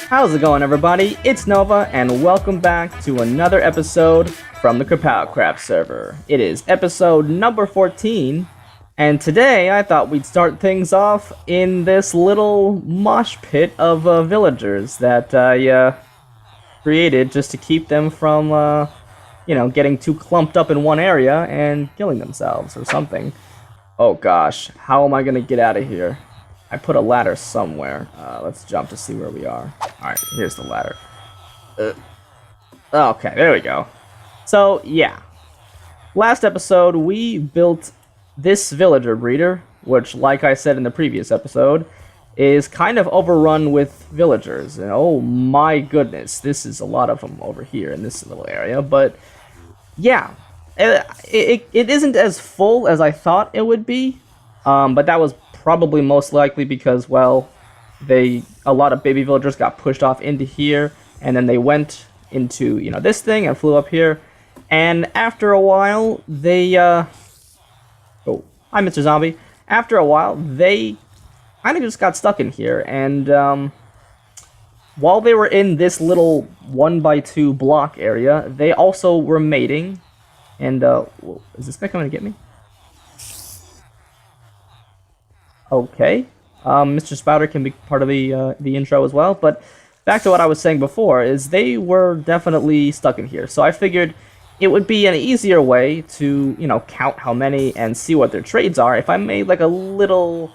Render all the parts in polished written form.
How's it going, everybody? It's Nova, and welcome back to another episode from the KerPOWcraft server. It is episode number 14, and today I thought we'd start things off in this little mosh pit of villagers that I created just to keep them from, getting too clumped up in one area and killing themselves or something. Oh gosh, how am I gonna get out of here? I put a ladder somewhere. Let's jump to see where we are. Alright, here's the ladder. Okay, there we go. So, yeah. Last episode, we built this villager breeder, which, like I said in the previous episode, is kind of overrun with villagers. And oh my goodness, this is a lot of them over here in this little area. But, yeah. It isn't as full as I thought it would be. But that was probably most likely because, well, a lot of baby villagers got pushed off into here, and then they went into, this thing and flew up here. And after a while, they, oh, hi, Mr. Zombie. After a while, they kind of just got stuck in here, and, while they were in this little 1x2 block area, they also were mating, and, is this guy coming to get me? Okay, Mr. Spouter can be part of the intro as well, but back to what I was saying before, is they were definitely stuck in here, so I figured it would be an easier way to, count how many and see what their trades are if I made like a little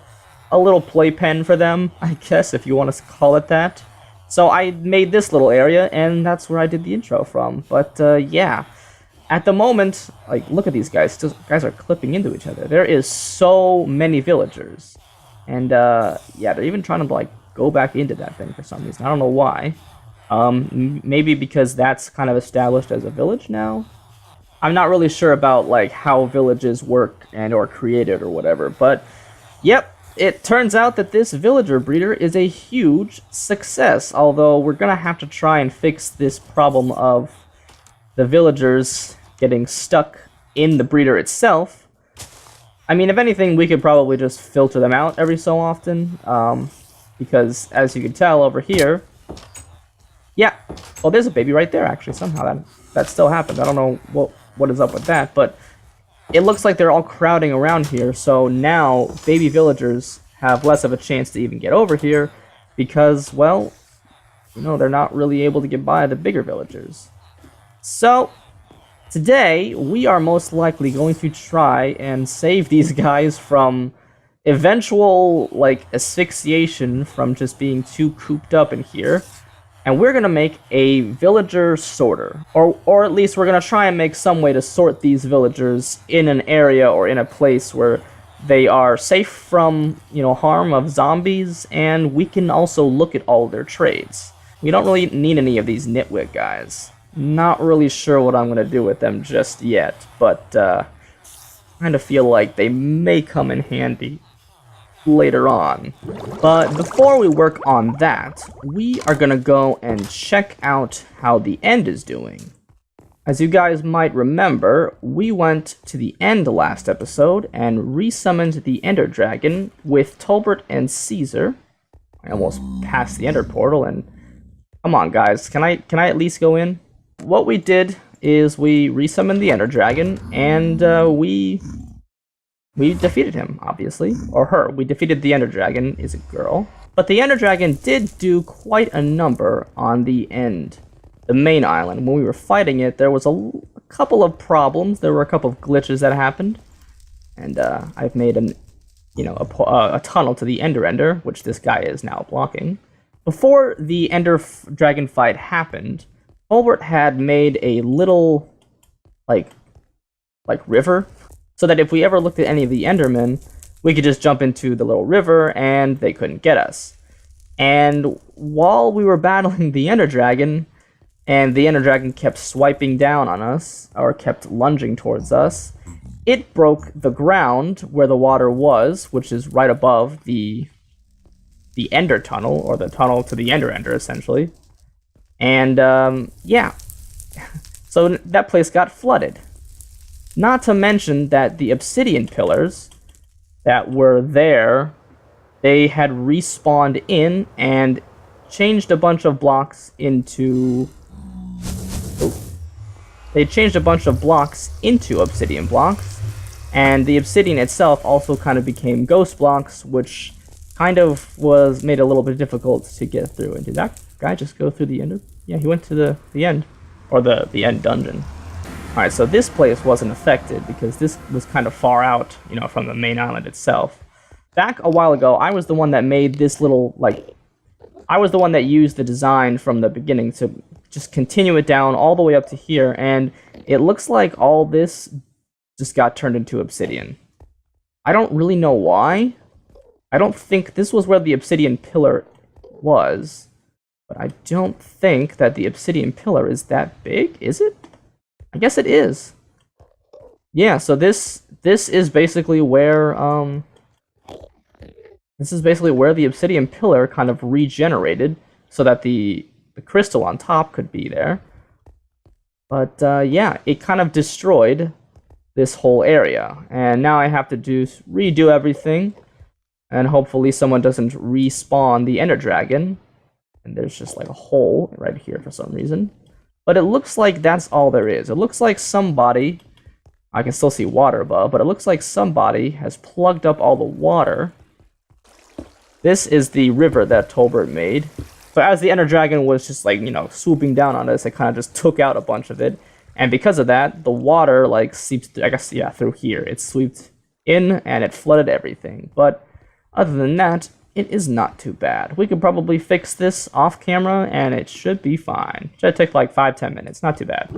playpen for them, I guess, if you want to call it that. So I made this little area, and that's where I did the intro from, but yeah. At the moment, like, look at these guys. Guys are clipping into each other. There is so many villagers. And, yeah, they're even trying to, like, go back into that thing for some reason. I don't know why. Maybe because that's kind of established as a village now? I'm not really sure about, like, how villages work and or created or whatever. But, yep, it turns out that this villager breeder is a huge success. Although, we're gonna have to try and fix this problem of the villagers getting stuck in the breeder itself. I mean, if anything, we could probably just filter them out every so often, because as you can tell over here, yeah, well, there's a baby right there, actually, somehow that still happened. I don't know what is up with that, but it looks like they're all crowding around here, so now baby villagers have less of a chance to even get over here, because, well, they're not really able to get by the bigger villagers. So, today, we are most likely going to try and save these guys from eventual, like, asphyxiation from just being too cooped up in here. And we're going to make a villager sorter. Or at least we're going to try and make some way to sort these villagers in an area or in a place where they are safe from, harm of zombies, and we can also look at all their trades. We don't really need any of these nitwit guys. Not really sure what I'm going to do with them just yet, but kind of feel like they may come in handy later on. But before we work on that, we are going to go and check out how the end is doing. As you guys might remember, we went to the end last episode and resummoned the Ender Dragon with Tolbert and Cesar. I almost passed the Ender Portal, and come on guys, can I at least go in? What we did is we resummoned the Ender Dragon, and we defeated him, obviously. Or her. We defeated the Ender Dragon, is a girl. But the Ender Dragon did do quite a number on the main island. When we were fighting it, there was a couple of problems. There were a couple of glitches that happened. And I've made a tunnel to the Ender, which this guy is now blocking. Before the Ender Dragon fight happened, Tolbert had made a little, like river, so that if we ever looked at any of the Endermen, we could just jump into the little river and they couldn't get us. And while we were battling the Ender Dragon, and the Ender Dragon kept swiping down on us, or kept lunging towards us, it broke the ground where the water was, which is right above the Ender Tunnel, or the tunnel to the Ender, essentially. And, yeah. So that place got flooded. Not to mention that the obsidian pillars that were there, they had respawned in and changed a bunch of blocks into... They changed a bunch of blocks into obsidian blocks, and the obsidian itself also kind of became ghost blocks, which kind of made it a little bit difficult to get through. And did that guy just go through the end? Yeah, he went to the end, or the end dungeon. Alright, so this place wasn't affected because this was kind of far out, you know, from the main island itself. Back a while ago, I was the one that made this little, I was the one that used the design from the beginning to just continue it down all the way up to here, and it looks like all this just got turned into obsidian. I don't really know why. I don't think this was where the obsidian pillar was, but I don't think that the obsidian pillar is that big, is it? I guess it is. Yeah, so this is basically where the obsidian pillar kind of regenerated so that the crystal on top could be there. But yeah, it kind of destroyed this whole area, and now I have to redo everything, and hopefully someone doesn't respawn the Ender Dragon. And there's just like a hole right here for some reason. But it looks like that's all there is. It looks like somebody, I can still see water above, but it looks like somebody has plugged up all the water. This is the river that Tolbert made. So as the Ender Dragon was just like, you know, swooping down on us, it kind of just took out a bunch of it. And because of that, the water like seeps, I guess, yeah, through here. It swept in and it flooded everything. But other than that, it is not too bad. We could probably fix this off camera and it should be fine. Should take like 5-10 minutes, not too bad.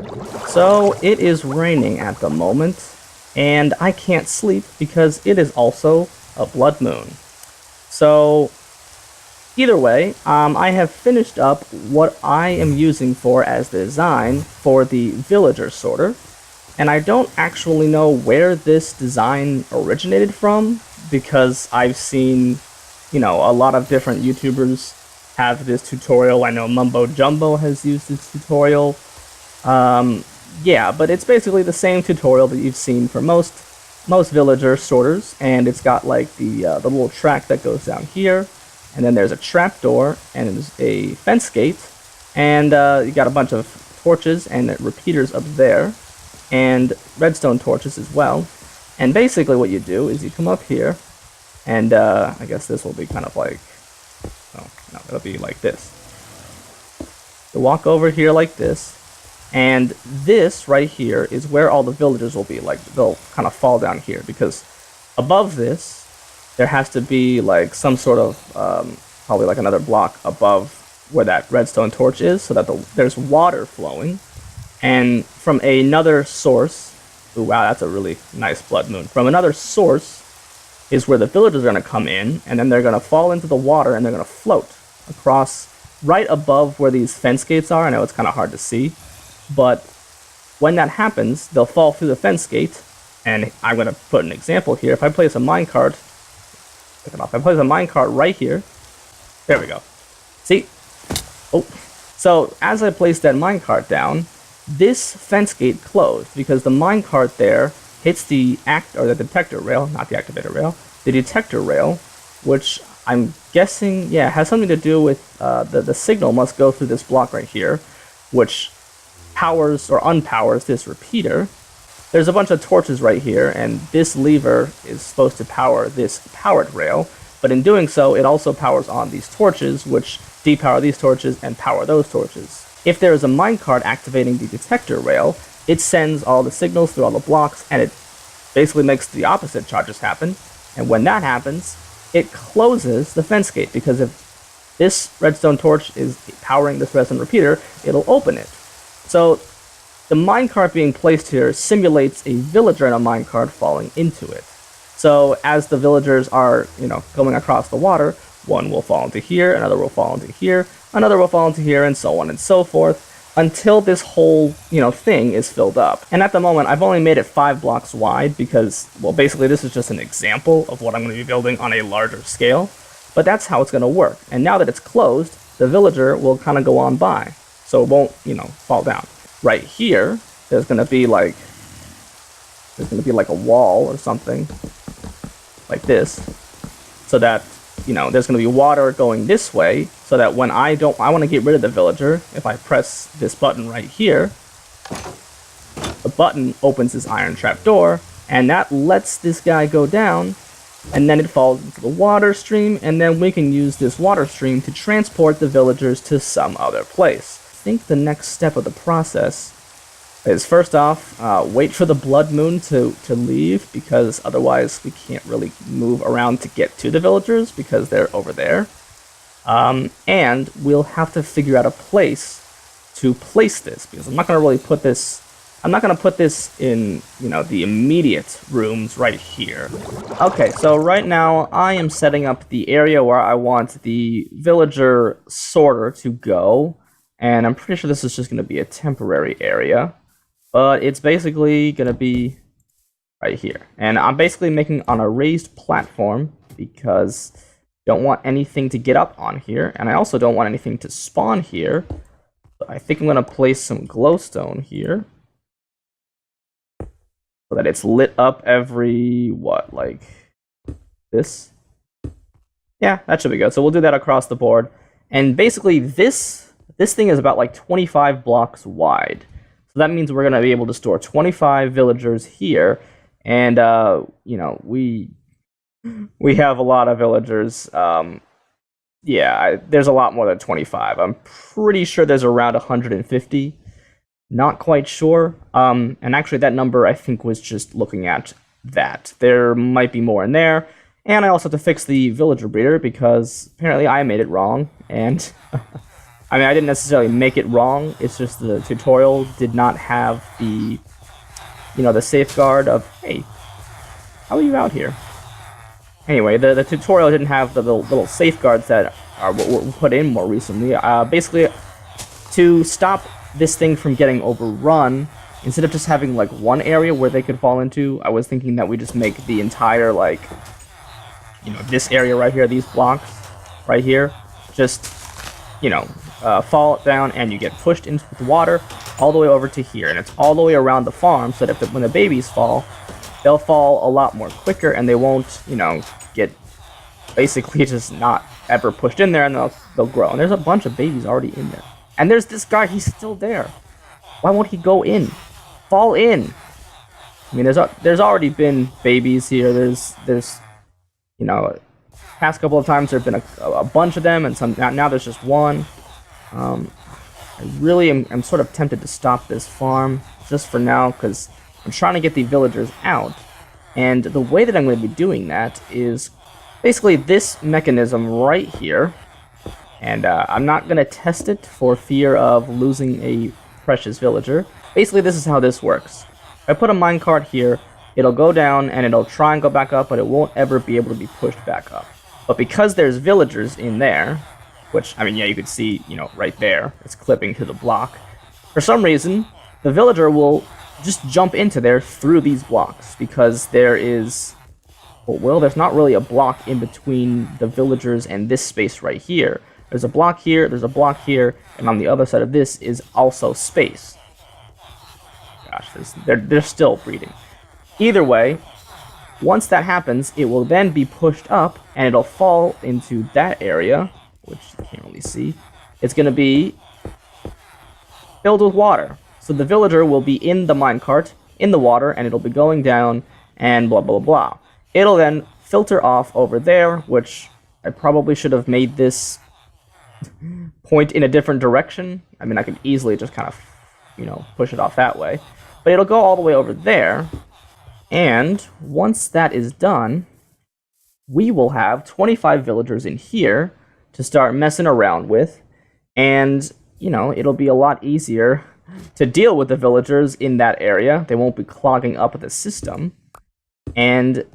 So it is raining at the moment and I can't sleep because it is also a blood moon. So either way, I have finished up what I am using for as the design for the villager sorter. And I don't actually know where this design originated from because I've seen, you know, a lot of different YouTubers have this tutorial. I know Mumbo Jumbo has used this tutorial. Yeah, but it's basically the same tutorial that you've seen for most villager sorters, and it's got like the little track that goes down here, and then there's a trapdoor, and there's a fence gate, and you got a bunch of torches and repeaters up there, and redstone torches as well. And basically what you do is you come up here, and I guess this will be kind of like, oh, no, it'll be like this. You walk over here like this, and this right here is where all the villagers will be. Like, they'll kind of fall down here, because above this, there has to be like some sort of, probably like another block above where that redstone torch is, so that there's water flowing. And from another source, ooh, wow, that's a really nice blood moon. From another source is where the villagers are going to come in, and then they're going to fall into the water, and they're going to float across right above where these fence gates are. I know it's kind of hard to see, but when that happens, they'll fall through the fence gate, and I'm going to put an example here. If I place a minecart, if I place a minecart right here, there we go. See? Oh. So as I place that minecart down, this fence gate closed because the minecart there hits the detector rail, not the activator rail, the detector rail, which I'm guessing, yeah, has something to do with the signal must go through this block right here, which powers or unpowers this repeater. There's a bunch of torches right here, and this lever is supposed to power this powered rail, but in doing so, it also powers on these torches, which depower these torches and power those torches. If there is a minecart activating the detector rail, it sends all the signals through all the blocks, and it basically makes the opposite charges happen. And when that happens, it closes the fence gate, because if this redstone torch is powering this redstone repeater, it'll open it. So the minecart being placed here simulates a villager in a minecart falling into it. So as the villagers are, you know, going across the water, one will fall into here, another will fall into here, another will fall into here, and so on and so forth, until this whole, you know, thing is filled up. And at the moment, I've only made it 5 blocks wide because, well, basically this is just an example of what I'm going to be building on a larger scale. But that's how it's going to work. And now that it's closed, the villager will kind of go on by, so it won't, you know, fall down. Right here, there's going to be like a wall or something like this, so that you know, there's going to be water going this way, so that when I want to get rid of the villager, if I press this button right here, the button opens this iron trap door, and that lets this guy go down, and then it falls into the water stream, and then we can use this water stream to transport the villagers to some other place. I think the next step of the process is, first off, wait for the blood moon to leave, because otherwise we can't really move around to get to the villagers, because they're over there. And we'll have to figure out a place to place this, because I'm not going to really put this... I'm not going to put this in, you know, the immediate rooms right here. Okay, so right now I am setting up the area where I want the villager sorter to go, and I'm pretty sure this is just going to be a temporary area. But it's basically going to be right here. And I'm basically making on a raised platform because I don't want anything to get up on here. And I also don't want anything to spawn here. So I think I'm going to place some glowstone here, so that it's lit up every, what, like this? Yeah, that should be good. So we'll do that across the board. And basically this thing is about like 25 blocks wide. So that means we're going to be able to store 25 villagers here, and you know, we have a lot of villagers. Yeah, there's a lot more than 25. I'm pretty sure there's around 150. Not quite sure. And actually, that number I think was just looking at that. There might be more in there, and I also have to fix the villager breeder because apparently I made it wrong, and. I mean, I didn't necessarily make it wrong, it's just the tutorial did not have the, you know, the safeguard of, hey, how are you out here? Anyway, the tutorial didn't have the little safeguards that were put in more recently. Basically, to stop this thing from getting overrun, instead of just having, like, one area where they could fall into, I was thinking that we just make the entire, like, you know, this area right here, these blocks right here, just, you know, fall down, and you get pushed into the water all the way over to here, and it's all the way around the farm, so that when the babies fall, they'll fall a lot more quicker, and they won't, you know, get basically just not ever pushed in there, and they'll grow. And there's a bunch of babies already in there, and there's this guy, he's still there. Why won't he go in? Fall in. I mean, there's already been babies here. There's you know, past couple of times there've been a bunch of them, and some now there's just one. I really am sort of tempted to stop this farm just for now, because I'm trying to get the villagers out, and the way that I'm going to be doing that is basically this mechanism right here, and I'm not going to test it for fear of losing a precious villager. Basically, this is how this works. If I put a minecart here, it'll go down and it'll try and go back up, but it won't ever be able to be pushed back up. But because there's villagers in there, which, I mean, yeah, you could see, you know, right there, it's clipping to the block. For some reason, the villager will just jump into there through these blocks, because there is, well, there's not really a block in between the villagers and this space right here. There's a block here, there's a block here, and on the other side of this is also space. Gosh, they're still breeding. Either way, once that happens, it will then be pushed up, and it'll fall into that area, which you can't really see. It's going to be filled with water. So the villager will be in the minecart, in the water, and it'll be going down, and blah, blah, blah. It'll then filter off over there, which I probably should have made this point in a different direction. I mean, I could easily just kind of, you know, push it off that way. But it'll go all the way over there, and once that is done, we will have 25 villagers in here to start messing around with, and, you know, it'll be a lot easier to deal with the villagers in that area. They won't be clogging up the system, and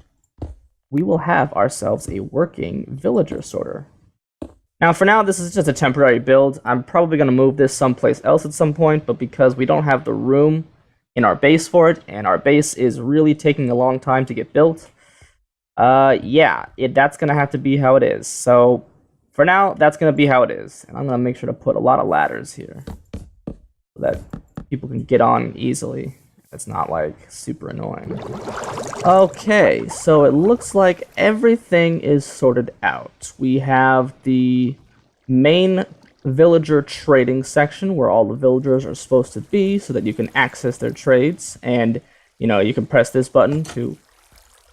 we will have ourselves a working villager sorter. Now, for now, this is just a temporary build. I'm probably going to move this someplace else at some point, but because we don't have the room in our base for it, and our base is really taking a long time to get built, yeah, that's going to have to be how it is. So for now, that's going to be how it is. And I'm going to make sure to put a lot of ladders here so that people can get on easily. It's not like super annoying. Okay, so it looks like everything is sorted out. We have the main villager trading section where all the villagers are supposed to be so that you can access their trades, and you can press this button to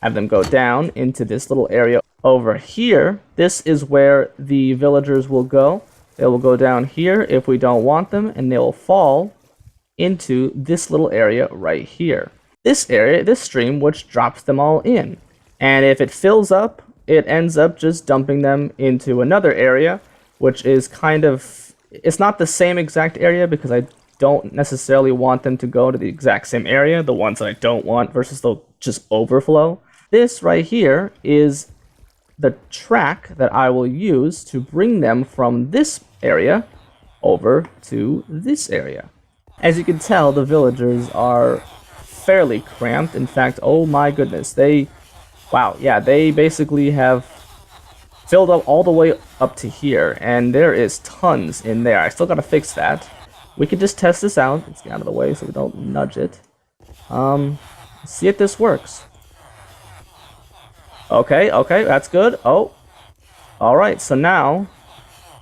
have them go down into this little area over here. This is where the villagers will go. They will go down here if we don't want them, and they will fall into this little area right here. This area, this stream, which drops them all in. And if it fills up, it ends up just dumping them into another area, which is it's not the same exact area because I don't necessarily want them to go to the exact same area, the ones that I don't want versus they'll just overflow. This right here is the track that I will use to bring them from this area over to this area. As you can tell, the villagers are fairly cramped. In fact, oh my goodness, they basically have filled up all the way up to here, and there is tons in there. I still gotta fix that. We could just test this out. Let's get out of the way so we don't nudge it. See if this works. Okay, that's good. Oh, alright, so now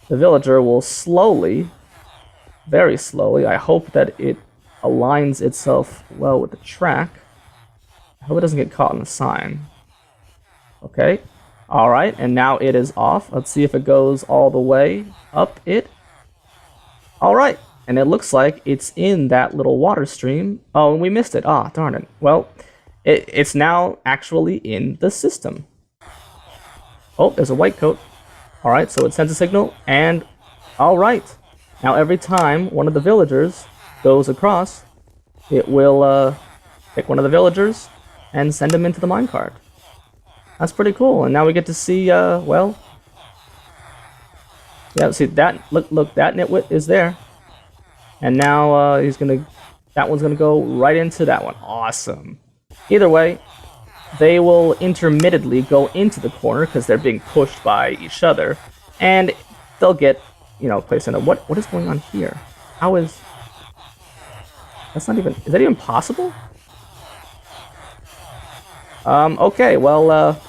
the villager will slowly, very slowly, I hope that it aligns itself well with the track. I hope it doesn't get caught in the sign. Okay, alright, and now it is off. Let's see if it goes all the way up it. Alright, and it looks like it's in that little water stream. Oh, and we missed it. Ah, darn it. Well, it's now actually in the system. Oh, there's a white coat. Alright, so it sends a signal, and alright. Now every time one of the villagers goes across, it will pick one of the villagers and send them into the minecart. That's pretty cool, and now we get to see, yeah, see that, look, that nitwit is there. And now that one's gonna go right into that one. Awesome. Either way, they will intermittently go into the corner because they're being pushed by each other, and they'll get, placed in a, what is going on here? Is that even possible? Okay, well,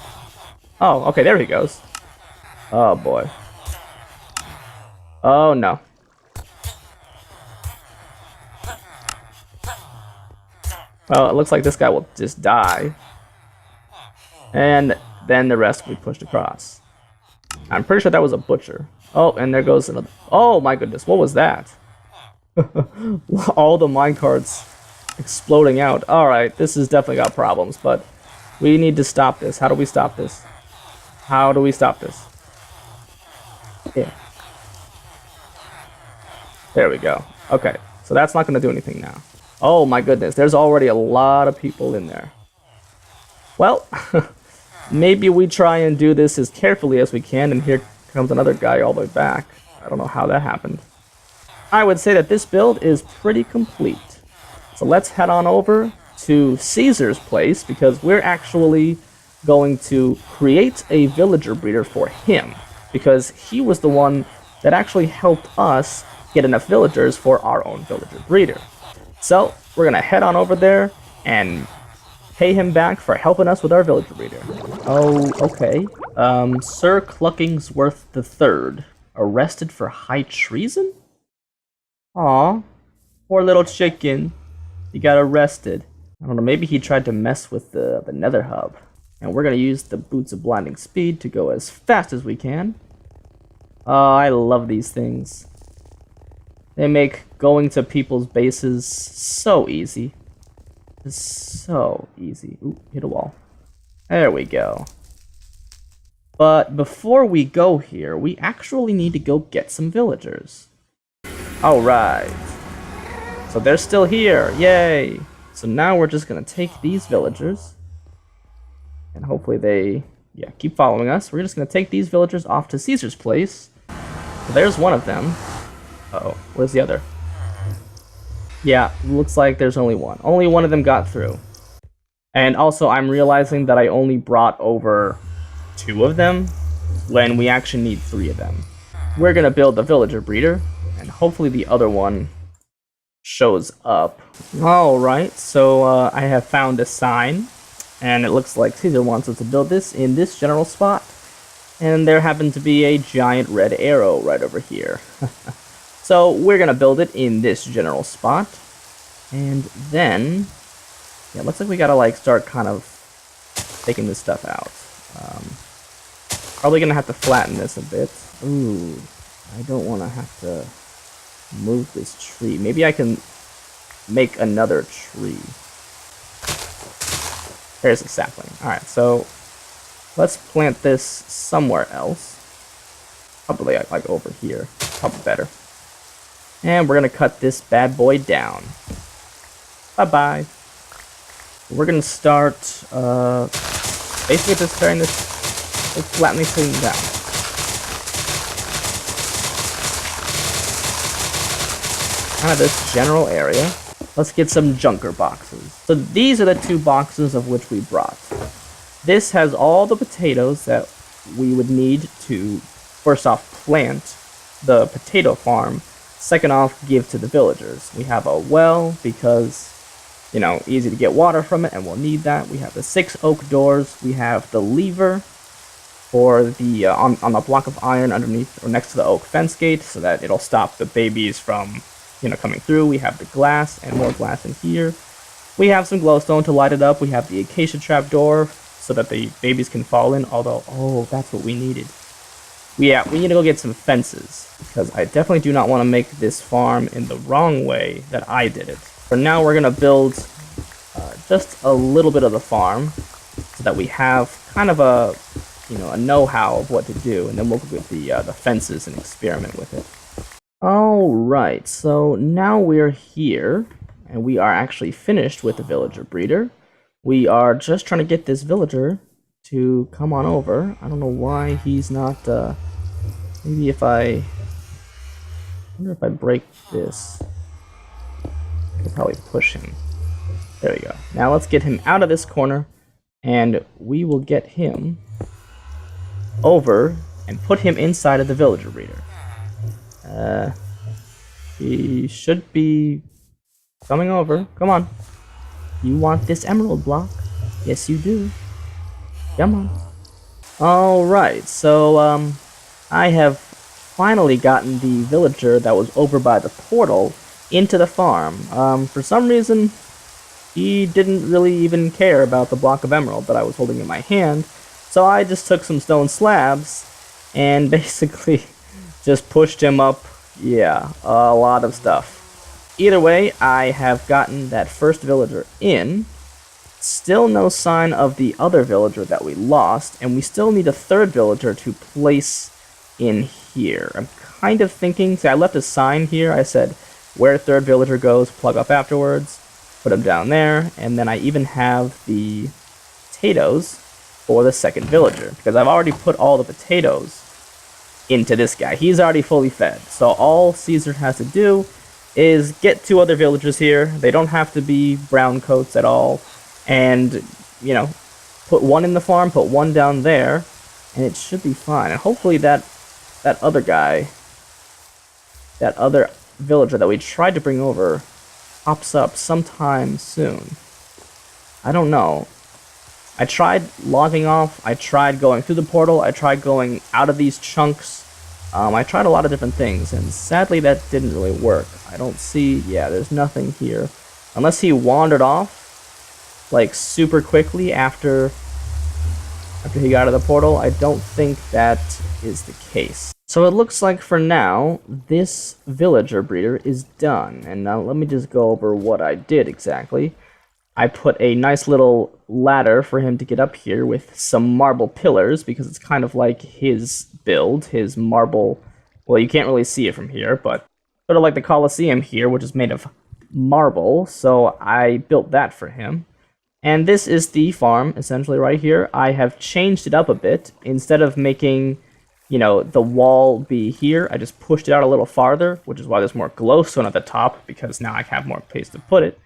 oh, okay, there he goes. Oh, boy. Oh, no. Well, it looks like this guy will just die. And then the rest will be pushed across. I'm pretty sure that was a butcher. Oh, and there goes another. Oh, my goodness, what was that? All the minecarts exploding out. Alright, this has definitely got problems, but we need to stop this. How do we stop this? How do we stop this? Yeah. There we go. Okay, so that's not going to do anything now. Oh my goodness, there's already a lot of people in there. Well, maybe we try and do this as carefully as we can, and here comes another guy all the way back. I don't know how that happened. I would say that this build is pretty complete. So let's head on over to Cesar's place, because we're actually going to create a villager breeder for him, because he was the one that actually helped us get enough villagers for our own villager breeder. So we're gonna head on over there and pay him back for helping us with our villager breeder. Oh, okay. Sir Cluckingsworth III, arrested for high treason? Aw, poor little chicken. He got arrested. I don't know, maybe he tried to mess with the nether hub. And we're gonna use the boots of blinding speed to go as fast as we can. Oh, I love these things. They make going to people's bases so easy. It's so easy. Ooh, hit a wall. There we go. But before we go here, we actually need to go get some villagers. Alright. So they're still here. Yay! So now we're just going to take these villagers. And hopefully they, keep following us. We're just going to take these villagers off to Cesar's place. So there's one of them. Uh-oh, where's the other? Yeah, looks like there's only one. Only one of them got through. And also, I'm realizing that I only brought over 2 of them when we actually need 3 of them. We're gonna build the villager breeder, and hopefully the other one shows up. Alright, so I have found a sign, and it looks like Cesar wants us to build this in this general spot. And there happened to be a giant red arrow right over here. So we're gonna build it in this general spot. And then, yeah, it looks like we gotta like start kind of taking this stuff out. Probably gonna have to flatten this a bit. Ooh, I don't wanna have to move this tree. Maybe I can make another tree. There's a sapling. Alright, so let's plant this somewhere else. Probably like over here. Probably better. And we're gonna cut this bad boy down. Bye-bye. We're gonna start basically just tearing this, like, flattening thing down. Kind of this general area. Let's get some junker boxes. So these are the 2 boxes of which we brought. This has all the potatoes that we would need to, first off, plant the potato farm. Second off, give to the villagers. We have a well because, you know, easy to get water from it, and we'll need that. We have the 6 oak doors. We have the lever for the on the block of iron underneath or next to the oak fence gate, so that it'll stop the babies from, you know, coming through. We have the glass and more glass in here. We have some glowstone to light it up. We have the acacia trap door so that the babies can fall in. Although, oh, that's what we needed. Yeah, we need to go get some fences, because I definitely do not want to make this farm in the wrong way that I did it. For now, we're going to build just a little bit of the farm, so that we have kind of a, you know, a know-how of what to do, and then we'll go get the fences and experiment with it. Alright, so now we're here, and we are actually finished with the villager breeder. We are just trying to get this villager to come on over. I don't know why he's not, maybe if I wonder if I break this, I could probably push him. There we go. Now let's get him out of this corner, and we will get him over and put him inside of the villager breeder. He should be coming over. Come on. You want this emerald block? Yes, you do. Come on. Alright, so, I have finally gotten the villager that was over by the portal into the farm. For some reason, he didn't really even care about the block of emerald that I was holding in my hand, so I just took some stone slabs and basically just pushed him up, yeah, a lot of stuff. Either way, I have gotten that first villager in. Still no sign of the other villager that we lost, and we still need a 3rd villager to place in here. I'm kind of thinking, see, I left a sign here. I said, where 3rd villager goes, plug up afterwards, put him down there, and then I even have the potatoes for the 2nd villager, because I've already put all the potatoes into this guy. He's already fully fed, so all Cesar has to do is get 2 other villagers here. They don't have to be brown coats at all. And, you know, put 1 in the farm, put 1 down there, and it should be fine. And hopefully that other guy, that other villager that we tried to bring over, pops up sometime soon. I don't know. I tried logging off, I tried going through the portal, I tried going out of these chunks. I tried a lot of different things, and sadly that didn't really work. I don't see, yeah, there's nothing here. Unless he wandered off, like, super quickly after he got out of the portal. I don't think that is the case. So it looks like for now, this villager breeder is done. And now let me just go over what I did exactly. I put a nice little ladder for him to get up here with some marble pillars, because it's kind of like his build, his marble. Well, you can't really see it from here, but sort of like the Colosseum here, which is made of marble. So I built that for him. And this is the farm, essentially, right here. I have changed it up a bit. Instead of making, you know, the wall be here, I just pushed it out a little farther, which is why there's more glowstone at the top, because now I have more place to put it.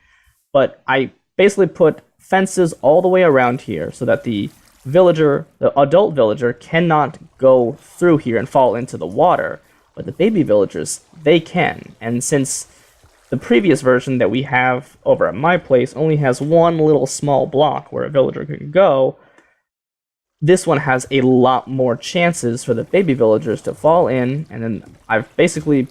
But I basically put fences all the way around here so that the villager, the adult villager, cannot go through here and fall into the water. But the baby villagers, they can. And since The previous version that we have over at my place only has one little small block where a villager can go. This one has a lot more chances for the baby villagers to fall in, and then I've basically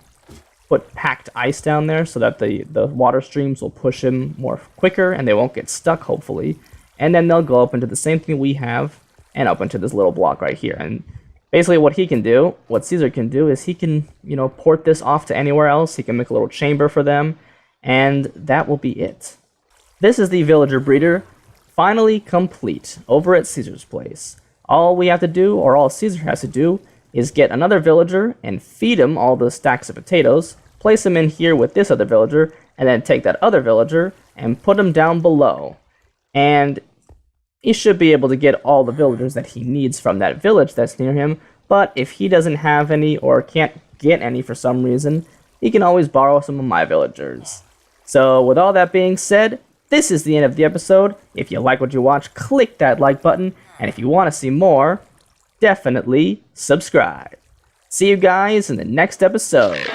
put packed ice down there so that the water streams will push in more quicker and they won't get stuck, hopefully. And then they'll go up into the same thing we have and up into this little block right here. And basically what he can do, what Cesar can do, is he can, port this off to anywhere else. He can make a little chamber for them, and that will be it. This is the villager breeder, finally complete, over at Cesar's place. All we have to do, or all Cesar has to do, is get another villager and feed him all the stacks of potatoes, place him in here with this other villager, and then take that other villager and put him down below. And he should be able to get all the villagers that he needs from that village that's near him, but if he doesn't have any or can't get any for some reason, he can always borrow some of my villagers. So with all that being said, this is the end of the episode. If you like what you watch, click that like button, and if you want to see more, definitely subscribe. See you guys in the next episode.